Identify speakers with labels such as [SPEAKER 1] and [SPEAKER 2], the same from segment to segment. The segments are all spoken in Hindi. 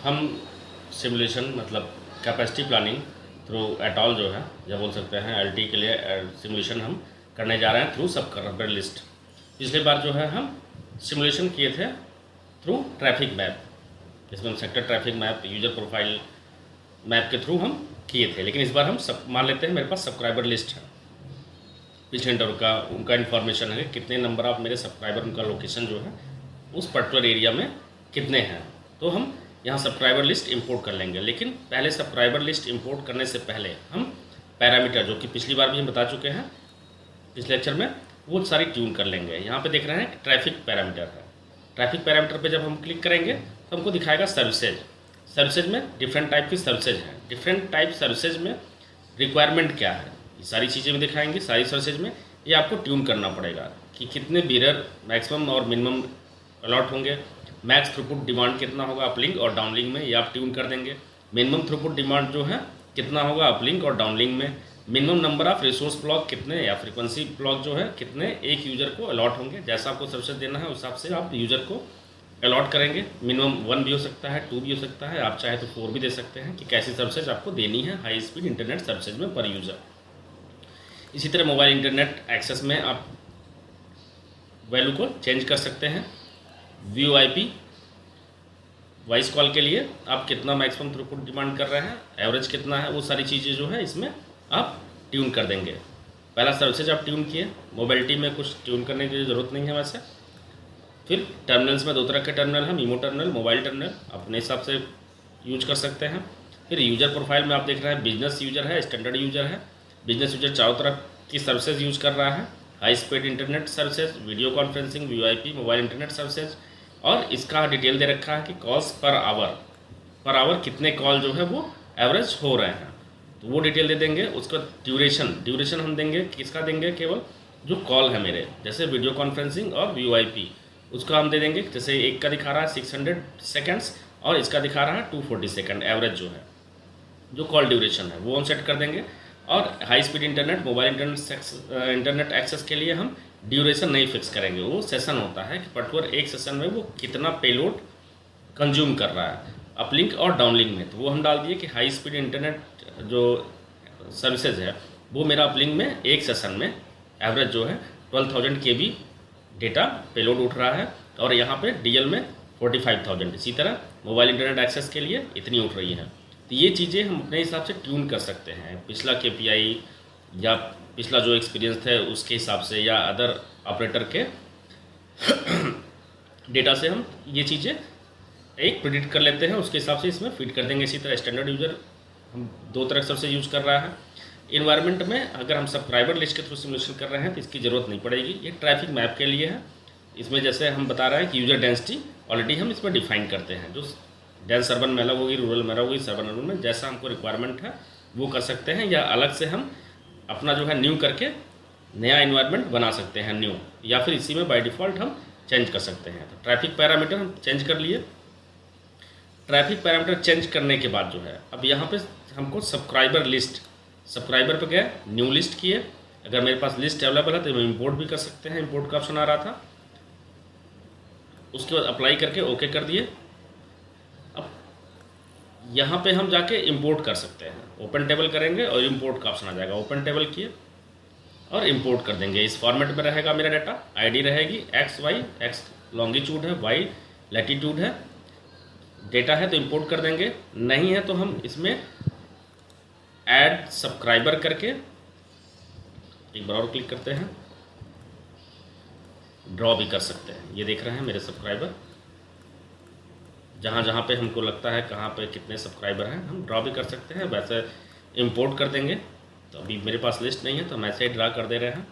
[SPEAKER 1] हम सिमुलेशन मतलब कैपेसिटी प्लानिंग थ्रू एटॉल जो है या बोल सकते हैं एलटी के लिए सिमुलेशन हम करने जा रहे हैं थ्रू सब्सक्राइबर लिस्ट। पिछली बार जो है हम सिमुलेशन किए थे थ्रू ट्रैफिक मैप, जिसमें हम sector traffic map user profile map के थ्रू हम किए थे, लेकिन इस बार हम सब मान लेते हैं मेरे पास सब्सक्राइबर लिस्ट है। पिछले इंटरव्यू का उनका इन्फॉर्मेशन है कि कितने नंबर ऑफ मेरे सब्सक्राइबर, उनका लोकेशन जो है उस पर्टिकुलर एरिया में कितने हैं, तो हम यहाँ सब्सक्राइबर लिस्ट इंपोर्ट कर लेंगे। लेकिन पहले सब्सक्राइबर लिस्ट इंपोर्ट करने से पहले हम पैरामीटर जो कि पिछली बार भी हम बता चुके हैं पिछले लेक्चर में, वो सारी ट्यून कर लेंगे। यहाँ पे देख रहे हैं ट्रैफिक पैरामीटर है। ट्रैफिक पैरामीटर पे जब हम क्लिक करेंगे तो हमको दिखाएगा सर्विसेज। सर्विसेज में डिफरेंट टाइप की सर्विसेज हैं। डिफरेंट टाइप सर्विसेज में रिक्वायरमेंट क्या है, ये सारी चीज़ें में दिखाएंगे। सारी सर्विसेज में ये आपको ट्यून करना पड़ेगा कि कितने बीरर मैक्सिमम और मिनिमम अलॉट होंगे, मैक्स थ्रूपुट डिमांड कितना होगा अपलिंक और डाउनलिंक में, ये आप ट्यून कर देंगे। मिनिमम थ्रूपुट डिमांड जो है कितना होगा अपलिंक और डाउनलिंक में। Minimum number of resource block कितने या फ्रीक्वेंसी ब्लॉक जो है कितने एक यूज़र को अलॉट होंगे। जैसा आपको सर्विसेज देना है उस हिसाब से आप यूज़र को अलॉट करेंगे। मिनिमम 1 भी हो सकता है, 2 भी हो सकता है, आप चाहे तो 4 भी दे सकते हैं कि कैसी सर्विसेज आपको देनी है हाई स्पीड इंटरनेट सर्विसेज में पर यूज़र। इसी तरह मोबाइल इंटरनेट एक्सेस में आप वैल्यू को चेंज कर सकते हैं। VoIP वॉइस कॉल के लिए आप कितना मैक्सिमम थ्रूपुट डिमांड कर रहे हैं, एवरेज कितना है, वो सारी चीज़ें जो है इसमें आप ट्यून कर देंगे। पहला सर्विसेज आप ट्यून किए। मोबिलिटी में कुछ ट्यून करने की ज़रूरत नहीं है वैसे। फिर टर्मिनल्स में 2 तरह के टर्मिनल हैं, मीमो टर्मिनल, मोबाइल टर्मिनल, अपने हिसाब से यूज कर सकते हैं। फिर यूजर प्रोफाइल में आप देख रहे हैं बिजनेस यूजर है, स्टैंडर्ड यूजर है। बिजनेस यूजर चारों तरफ की सर्विसेज यूज कर रहा है, high speed internet services, video conferencing, VoIP, mobile internet services. और इसका डिटेल दे रखा है कि कॉल्स पर आवर कितने कॉल जो है वो एवरेज हो रहे हैं, तो वो डिटेल दे देंगे। उसका ड्यूरेशन हम देंगे, किसका देंगे, केवल जो कॉल है मेरे, जैसे वीडियो कॉन्फ्रेंसिंग और VoIP, उसका हम दे देंगे। जैसे एक का दिखा रहा है 600 सेकेंड्स और इसका दिखा रहा है 240 सेकेंड एवरेज जो है, जो कॉल ड्यूरेशन है वो हम सेट कर देंगे। और high speed internet, mobile internet access के लिए हम ड्यूरेशन नहीं फिक्स करेंगे। वो सेशन होता है कि पर्टिकुलर एक सेशन में वो कितना पेलोड कंज्यूम कर रहा है अपलिंक और डाउनलिंक में, तो वो हम डाल दिए कि हाई स्पीड इंटरनेट जो सर्विसेज है वो मेरा अपलिंक में एक सेशन में एवरेज जो है 12,000 KB डेटा पेलोड उठ रहा है और यहाँ पे DL में 45,000। इसी तरह मोबाइल इंटरनेट एक्सेस के लिए इतनी उठ रही है। तो ये चीज़ें हम अपने हिसाब से ट्यून कर सकते हैं। पिछला KPI या पिछला जो एक्सपीरियंस है उसके हिसाब से या अदर ऑपरेटर के डेटा से हम ये चीज़ें एक प्रिडिक्ट कर लेते हैं, उसके हिसाब से इसमें फिट कर देंगे। इसी तरह स्टैंडर्ड यूजर हम 2 तरह से यूज़ कर रहा है। इन्वायरमेंट में अगर हम सब्सक्राइबर लिस्ट के थ्रू सिमुलेशन कर रहे हैं तो इसकी ज़रूरत नहीं पड़ेगी। ये ट्रैफिक मैप के लिए है। इसमें जैसे हम बता रहे हैं कि यूजर डेंसिटी ऑलरेडी हम इसमें डिफाइन करते हैं, जो डेंस अर्बन में अलग होगी, रूरल में अलग होगी, सर्बन अर्बन में जैसा हमको रिक्वायरमेंट है वो कर सकते हैं, या अलग से हम अपना जो है न्यू करके नया इन्वायरमेंट बना सकते हैं न्यू, या फिर इसी में बाय डिफ़ॉल्ट हम चेंज कर सकते हैं। तो ट्रैफिक पैरामीटर हम चेंज कर लिए। ट्रैफिक पैरामीटर चेंज करने के बाद जो है अब यहाँ पे हमको सब्सक्राइबर पे गए, न्यू लिस्ट किए। अगर मेरे पास लिस्ट अवेलेबल है तो हम इंपोर्ट भी कर सकते हैं, इंपोर्ट का ऑप्शन आ रहा था। उसके बाद अप्लाई करके ओके कर दिए। अब यहाँ पे हम जाके इंपोर्ट कर सकते हैं, ओपन टेबल करेंगे और इंपोर्ट का ऑप्शन आ जाएगा। ओपन टेबल किए और इंपोर्ट कर देंगे। इस फॉर्मेट में रहेगा मेरा डाटा, ID रहेगी XY, X लॉन्गिट्यूड है, Y लैटिट्यूड है, डेटा है तो इंपोर्ट कर देंगे। नहीं है तो हम इसमें ऐड सब्सक्राइबर करके एक बार और क्लिक करते हैं, ड्रॉ भी कर सकते हैं। ये देख रहे हैं मेरे सब्सक्राइबर, जहाँ जहाँ पे हमको लगता है कहाँ पे कितने सब्सक्राइबर हैं हम ड्रॉ भी कर सकते हैं। वैसे इंपोर्ट कर देंगे, तो अभी मेरे पास लिस्ट नहीं है तो हम ऐसे ही ड्रा कर दे रहे हैं।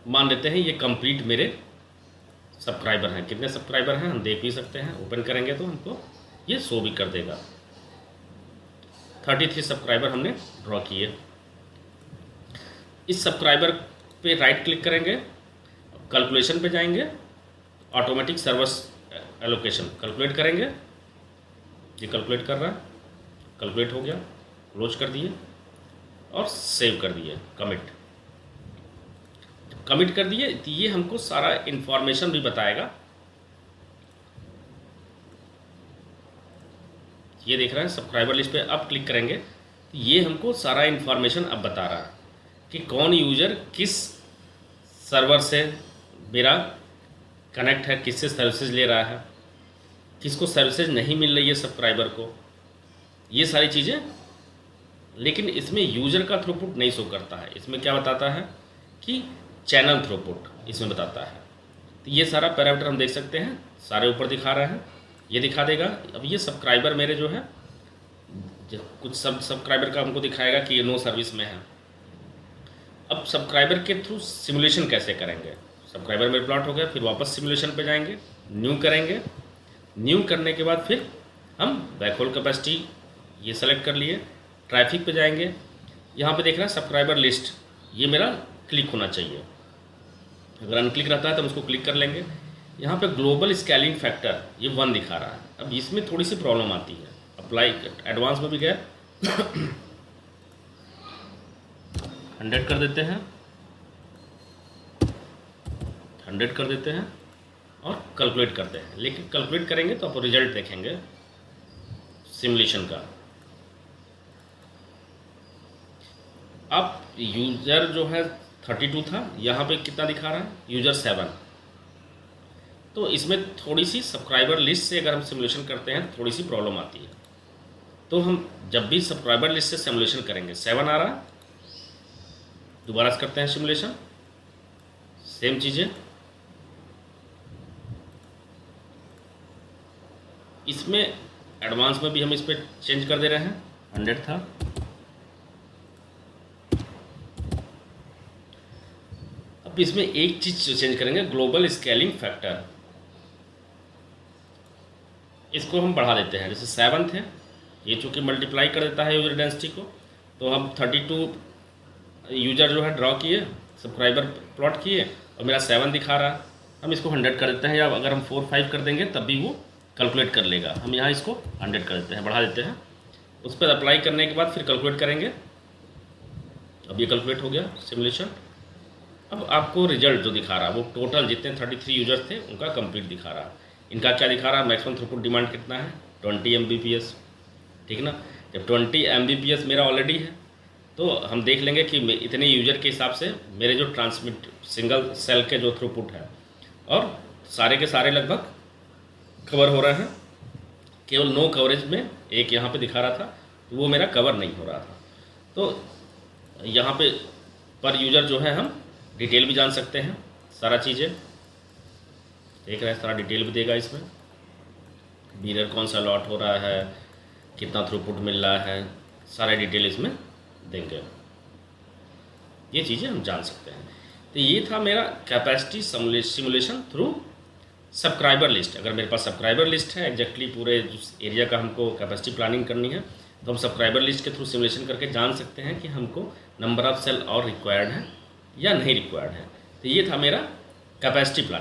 [SPEAKER 1] मान लेते हैं ये कंप्लीट मेरे सब्सक्राइबर हैं। कितने सब्सक्राइबर हैं हम देख भी सकते हैं। ओपन करेंगे तो हमको ये शो भी कर देगा। 33 सब्सक्राइबर हमने ड्रॉ किए। इस सब्सक्राइबर पे राइट क्लिक करेंगे, कैलकुलेशन पे जाएंगे, ऑटोमेटिक सर्विस एलोकेशन कैलकुलेट करेंगे। ये कैलकुलेट कर रहा है, कैलकुलेट हो गया, क्लोज कर दिए और सेव कर दिए। कमिट कर दिए तो ये हमको सारा इन्फॉर्मेशन भी बताएगा ये देख रहे हैं सब्सक्राइबर लिस्ट पे अब क्लिक करेंगे तो ये हमको सारा इन्फॉर्मेशन अब बता रहा है कि कौन यूज़र किस सर्वर से मेरा कनेक्ट है, किससे सर्विसेज ले रहा है, किसको सर्विसेज नहीं मिल रही है सब्सक्राइबर को, ये सारी चीज़ें। लेकिन इसमें यूज़र का थ्रूपुट नहीं शो करता है। इसमें क्या बताता है कि चैनल थ्रूपुट इसमें बताता है। तो ये सारा पैरामीटर हम देख सकते हैं, सारे ऊपर दिखा रहे हैं, ये दिखा देगा। अब ये सब्सक्राइबर मेरे जो है कुछ सब्सक्राइबर का हमको दिखाएगा कि ये नो सर्विस में है। अब सब्सक्राइबर के थ्रू सिमुलेशन कैसे करेंगे? सब्सक्राइबर में प्लॉट हो गया, फिर वापस सिमुलेशन पे जाएंगे, न्यू करेंगे। न्यू करने के बाद फिर हम बैकहोल कैपेसिटी ये सेलेक्ट कर लिए, ट्रैफिक पे जाएंगे। यहाँ पे देख रहे हैं सब्सक्राइबर लिस्ट, ये मेरा क्लिक होना चाहिए। अगर अनक्लिक रहता है तो हम उसको क्लिक कर लेंगे। यहाँ पे ग्लोबल स्केलिंग फैक्टर ये 1 दिखा रहा है। अब इसमें थोड़ी सी प्रॉब्लम आती है। अप्लाई एडवांस में भी गए 100 कर देते हैं, 100 कर देते हैं और कैलकुलेट करते हैं। लेकिन कैलकुलेट करेंगे तो आप रिजल्ट देखेंगे सिमुलेशन का। अब यूज़र जो है 32 था, यहाँ पे कितना दिखा रहा है? यूज़र 7। तो इसमें थोड़ी सी सब्सक्राइबर लिस्ट से अगर हम सिमुलेशन करते हैं थोड़ी सी प्रॉब्लम आती है। तो हम जब भी सब्सक्राइबर लिस्ट से सिमुलेशन करेंगे, 7 आ रहा है, दोबारा से करते हैं सिमुलेशन, सेम चीज़ें। इसमें एडवांस में भी हम इस पर चेंज कर दे रहे हैं, 100 था। अब इसमें एक चीज़ चेंज करेंगे, ग्लोबल स्केलिंग फैक्टर। इसको हम बढ़ा देते हैं। जैसे 7 थे, ये चूँकि मल्टीप्लाई कर देता है यूजर डेंसिटी को, तो हम 32 यूजर जो है ड्रॉ किए, सब्सक्राइबर प्लॉट किए और मेरा 7 दिखा रहा है। हम इसको 100 कर देते हैं, या अगर हम 4-5 कर देंगे तब भी वो कैलकुलेट कर लेगा। हम यहाँ इसको 100 कर देते हैं, बढ़ा देते हैं। उस पर अप्लाई करने के बाद फिर कैलकुलेट करेंगे। अब ये कैलकुलेट हो गया सिमुलेशन। अब आपको रिजल्ट जो दिखा रहा है वो टोटल जितने 33 यूजर थे उनका कंप्लीट दिखा रहा है। इनका क्या दिखा रहा है? मैक्सिमम थ्रूपुट डिमांड कितना है? 20 Mbps, ठीक ना। जब 20 Mbps मेरा ऑलरेडी है तो हम देख लेंगे कि इतने यूजर के हिसाब से मेरे जो ट्रांसमिट सिंगल सेल के जो थ्रूपुट है और सारे के सारे लगभग कवर हो रहे हैं। केवल नो कवरेज में एक यहाँ पे दिखा रहा था, तो वो मेरा कवर नहीं हो रहा था। तो यहाँ पे पर यूज़र जो है हम डिटेल भी जान सकते हैं, सारा चीज़ें देख रहे हैं, सारा डिटेल भी देगा इसमें। बीरर कौन सा लॉट हो रहा है, कितना थ्रूपुट मिल रहा है, सारा डिटेल इसमें देंगे। ये चीज़ें हम जान सकते हैं। तो ये था मेरा capacity simulation through subscriber list. अगर मेरे पास सब्सक्राइबर लिस्ट है, एग्जैक्टली पूरे एरिया का हमको कैपेसिटी प्लानिंग करनी है, तो हम सब्सक्राइबर लिस्ट के थ्रू सिमुलेशन करके जान सकते हैं कि हमको नंबर ऑफ़ सेल और रिक्वायर्ड है या नहीं रिक्वायर्ड है। तो ये था मेरा कैपेसिटी प्लान।